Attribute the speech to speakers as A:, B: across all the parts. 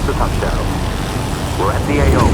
A: the touchdown. We're at the AO.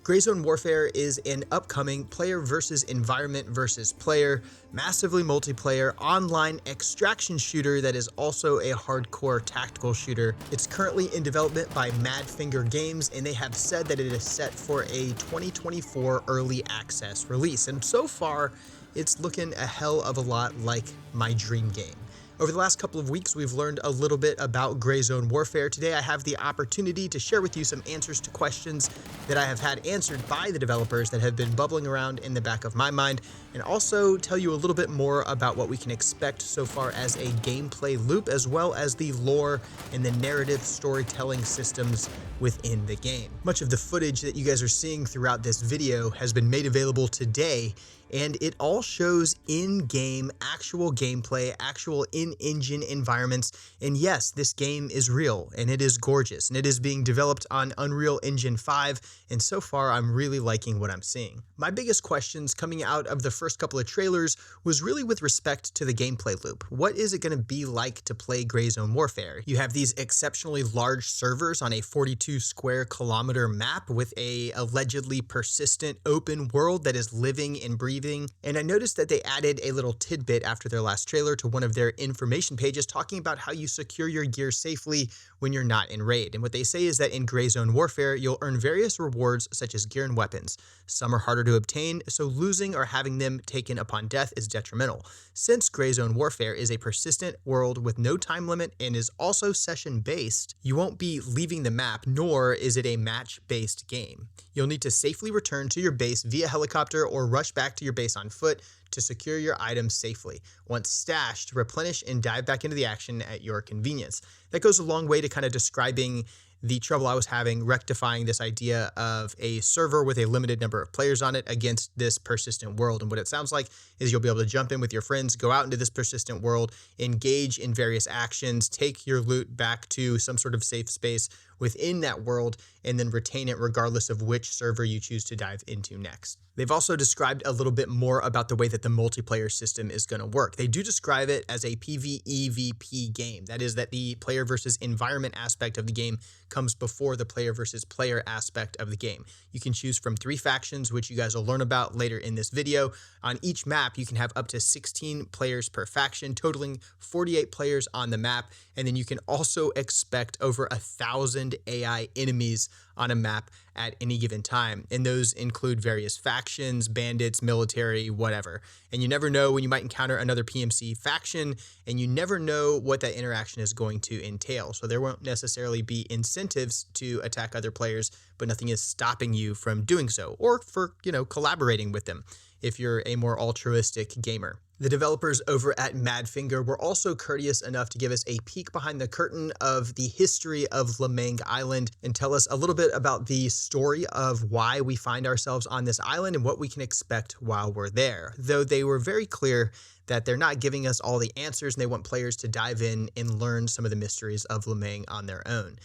B: Gray Zone Warfare is an upcoming player versus environment versus player, massively multiplayer, online extraction shooter that is also a hardcore tactical shooter. It's currently in development by Madfinger Games, and they have said that it is set for a 2024 early access release. And so far, it's looking a hell of a lot like my dream game. Over the last couple of weeks, we've learned a little bit about Gray Zone Warfare. Today, I have the opportunity to share with you some answers to questions that I have had answered by the developers that have been bubbling around in the back of my mind, and also tell you a little bit more about what we can expect so far as a gameplay loop, as well as the lore and the narrative storytelling systems within the game. Much of the footage that you guys are seeing throughout this video has been made available today, and it all shows in-game actual gameplay, actual in-engine environments. And yes, this game is real and it is gorgeous, and it is being developed on Unreal Engine 5, and so far I'm really liking what I'm seeing. My biggest questions coming out of the first couple of trailers was really with respect to the gameplay loop. What is it going to be like to play Gray Zone Warfare? You have these exceptionally large servers on a 42 square kilometer map with a allegedly persistent open world that is living and breathing. And I noticed that they added a little tidbit after their last trailer to one of their information pages talking about how you secure your gear safely when you're not in raid. And what they say is that in Gray Zone Warfare, you'll earn various rewards such as gear and weapons. Some are harder to obtain, so losing or having them taken upon death is detrimental. Since Gray Zone Warfare is a persistent world with no time limit and is also session-based, you won't be leaving the map, nor is it a match-based game. You'll need to safely return to your base via helicopter or rush back to your base on foot to secure your items safely. Once stashed, replenish and dive back into the action at your convenience. That goes a long way to kind of describing the trouble I was having rectifying this idea of a server with a limited number of players on it against this persistent world. And what it sounds like is you'll be able to jump in with your friends, go out into this persistent world, engage in various actions, take your loot back to some sort of safe space within that world, and then retain it regardless of which server you choose to dive into next. They've also described a little bit more about the way that the multiplayer system is going to work. They do describe it as a PvEVP game. That is, that the player versus environment aspect of the game comes before the player versus player aspect of the game. You can choose from 3 factions, which you guys will learn about later in this video. On each map, you can have up to 16 players per faction, totaling 48 players on the map. And then you can also expect over 1,000 AI enemies on a map at any given time. And those include various factions, bandits, military, whatever. And you never know when you might encounter another PMC faction, and you never know what that interaction is going to entail. So there won't necessarily be incentives to attack other players, but nothing is stopping you from doing so, or for, collaborating with them if you're a more altruistic gamer. The developers over at Madfinger were also courteous enough to give us a peek behind the curtain of the history of Lemang Island and tell us a little bit about the story of why we find ourselves on this island and what we can expect while we're there. Though they were very clear that they're not giving us all the answers, and they want players to dive in and learn some of the mysteries of Lemang on their own.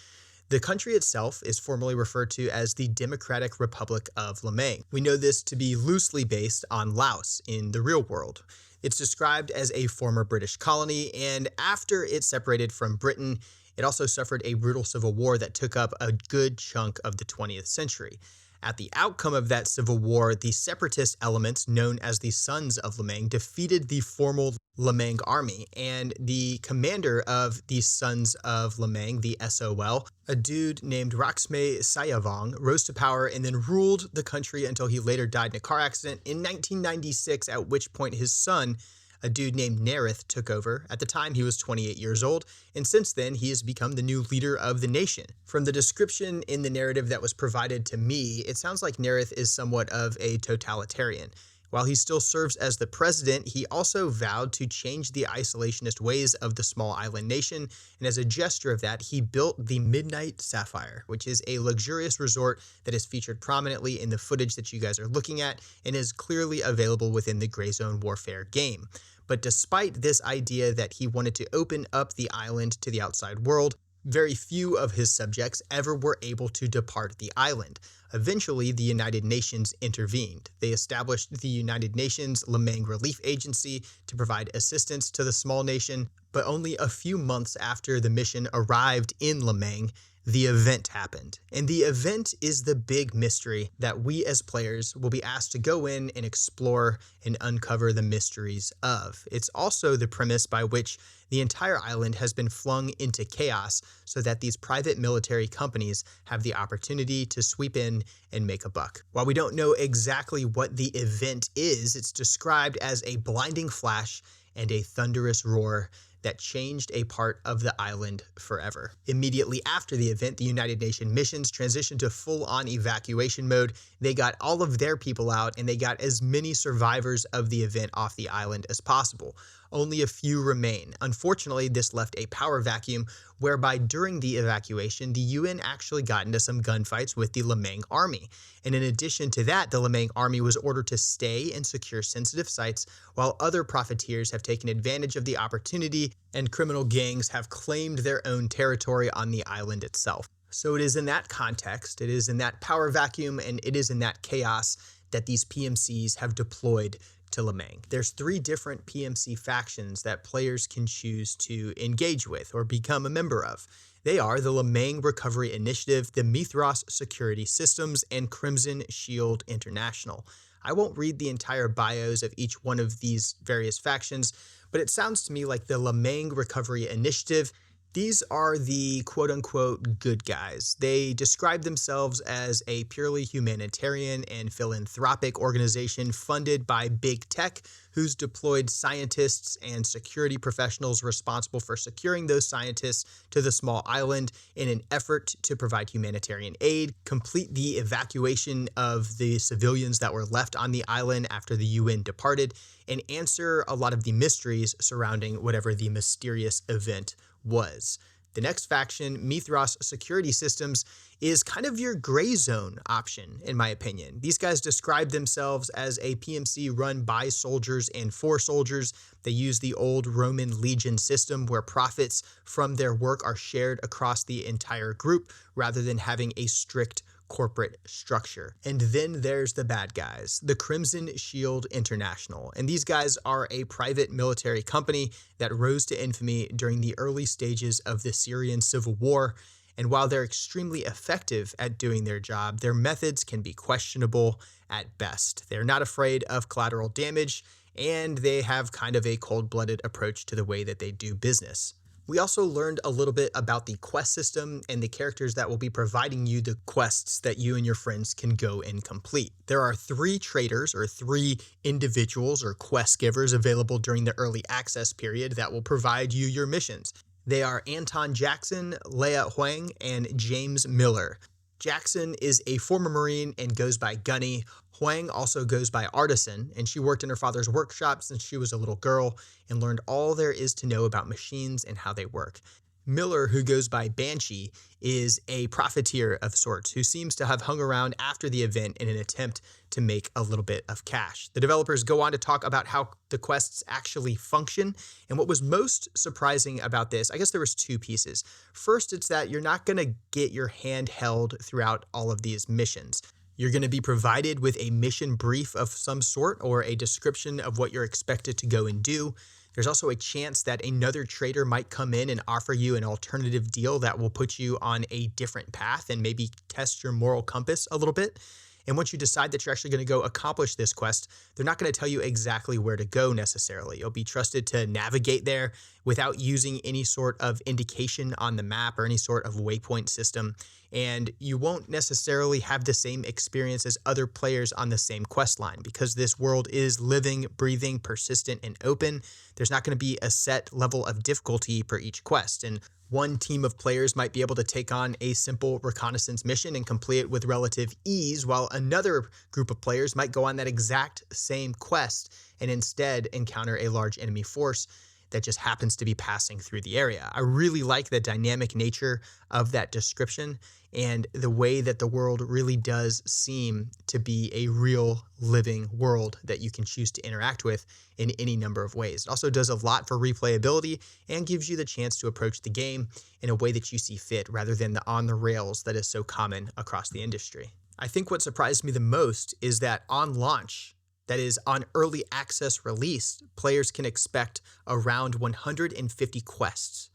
B: The country itself is formally referred to as the Democratic Republic of Lemang. We know this to be loosely based on Laos in the real world. It's described as a former British colony, and after it separated from Britain, it also suffered a brutal civil war that took up a good chunk of the 20th century. At the outcome of that civil war, the separatist elements known as the Sons of Lemang defeated the formal Lemang army, and the commander of the Sons of Lemang, the SOL, a dude named Raksme Sayavong, rose to power and then ruled the country until he later died in a car accident in 1996, at which point his son, a dude named Nerith, took over. At the time, he was 28 years old, and since then, he has become the new leader of the nation. From the description in the narrative that was provided to me, it sounds like Nerith is somewhat of a totalitarian. While he still serves as the president, he also vowed to change the isolationist ways of the small island nation, and as a gesture of that, he built the Midnight Sapphire, which is a luxurious resort that is featured prominently in the footage that you guys are looking at and is clearly available within the Gray Zone Warfare game. But despite this idea that he wanted to open up the island to the outside world, Very few of his subjects ever were able to depart the island. Eventually, the United Nations intervened. They established the United Nations Lemang Relief Agency to provide assistance to the small nation, but only a few months after the mission arrived in Lemang, the event happened. And the event is the big mystery that we as players will be asked to go in and explore and uncover the mysteries of. It's also the premise by which the entire island has been flung into chaos so that these private military companies have the opportunity to sweep in and make a buck. While we don't know exactly what the event is, it's described as a blinding flash and a thunderous roar that changed a part of the island forever. Immediately after the event, the United Nations missions transitioned to full-on evacuation mode. They got all of their people out, and they got as many survivors of the event off the island as possible. Only a few remain. Unfortunately, this left a power vacuum whereby during the evacuation, the UN actually got into some gunfights with the Lemang army. And in addition to that, the Lemang army was ordered to stay and secure sensitive sites, while other profiteers have taken advantage of the opportunity and criminal gangs have claimed their own territory on the island itself. So it is in that context, it is in that power vacuum, and it is in that chaos that these PMCs have deployed to Lemang. There's 3 different PMC factions that players can choose to engage with or become a member of. They are the Lemang Recovery Initiative, the Mithras Security Systems, and Crimson Shield International. I won't read the entire bios of each one of these various factions, but it sounds to me like the Lemang Recovery Initiative, these are the quote-unquote good guys. They describe themselves as a purely humanitarian and philanthropic organization funded by big tech, who's deployed scientists and security professionals responsible for securing those scientists to the small island in an effort to provide humanitarian aid, complete the evacuation of the civilians that were left on the island after the UN departed, and answer a lot of the mysteries surrounding whatever the mysterious event was. The next faction, Mithras Security Systems, is kind of your gray zone option, in my opinion. These guys describe themselves as a PMC run by soldiers and for soldiers. They use the old Roman legion system where profits from their work are shared across the entire group rather than having a strict corporate structure. And then there's the bad guys, the Crimson Shield International. And these guys are a private military company that rose to infamy during the early stages of the Syrian civil war. And while they're extremely effective at doing their job, their methods can be questionable at best. They're not afraid of collateral damage, and they have kind of a cold-blooded approach to the way that they do business. We also learned a little bit about the quest system and the characters that will be providing you the quests that you and your friends can go and complete. There are 3 traders or 3 individuals or quest givers available during the early access period that will provide you your missions. They are Anton Jackson, Leia Huang, and James Miller. Jackson is a former Marine and goes by Gunny. Huang also goes by Artisan, and she worked in her father's workshop since she was a little girl and learned all there is to know about machines and how they work. Miller, who goes by Banshee, is a profiteer of sorts who seems to have hung around after the event in an attempt to make a little bit of cash. The developers go on to talk about how the quests actually function, and what was most surprising about this, I guess there was 2 pieces. First, it's that you're not going to get your hand held throughout all of these missions. You're going to be provided with a mission brief of some sort or a description of what you're expected to go and do. There's also a chance that another trader might come in and offer you an alternative deal that will put you on a different path and maybe test your moral compass a little bit. And once you decide that you're actually going to go accomplish this quest, they're not going to tell you exactly where to go necessarily. You'll be trusted to navigate there without using any sort of indication on the map or any sort of waypoint system. And you won't necessarily have the same experience as other players on the same quest line because this world is living, breathing, persistent, and open. There's not going to be a set level of difficulty per each quest. And one team of players might be able to take on a simple reconnaissance mission and complete it with relative ease, while another group of players might go on that exact same quest and instead encounter a large enemy force. that just happens to be passing through the area. I really like the dynamic nature of that description and the way that the world really does seem to be a real living world that you can choose to interact with in any number of ways. It also does a lot for replayability and gives you the chance to approach the game in a way that you see fit rather than the on the rails that is so common across the industry. I think what surprised me the most is that on launch, that is on early access release, players can expect around 150 quests.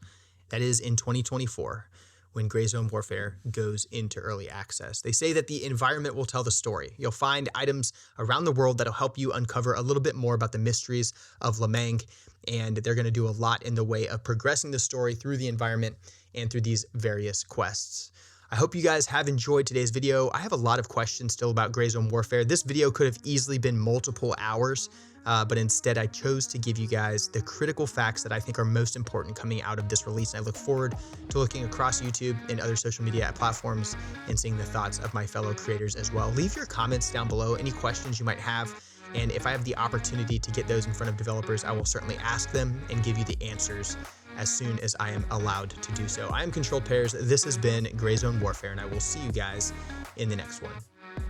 B: That is in 2024 when Gray Zone Warfare goes into early access. They say that the environment will tell the story. You'll find items around the world that'll help you uncover a little bit more about the mysteries of Lemang, and they're going to do a lot in the way of progressing the story through the environment and through these various quests. I hope you guys have enjoyed today's video. I have a lot of questions still about Gray Zone Warfare. This video could have easily been multiple hours, but instead I chose to give you guys the critical facts that I think are most important coming out of this release. I look forward to looking across YouTube and other social media platforms and seeing the thoughts of my fellow creators as well. Leave your comments down below, any questions you might have, and if I have the opportunity to get those in front of developers, I will certainly ask them and give you the answers as soon as I am allowed to do so. I am Controlled Pairs. This has been Gray Zone Warfare, and I will see you guys in the next one.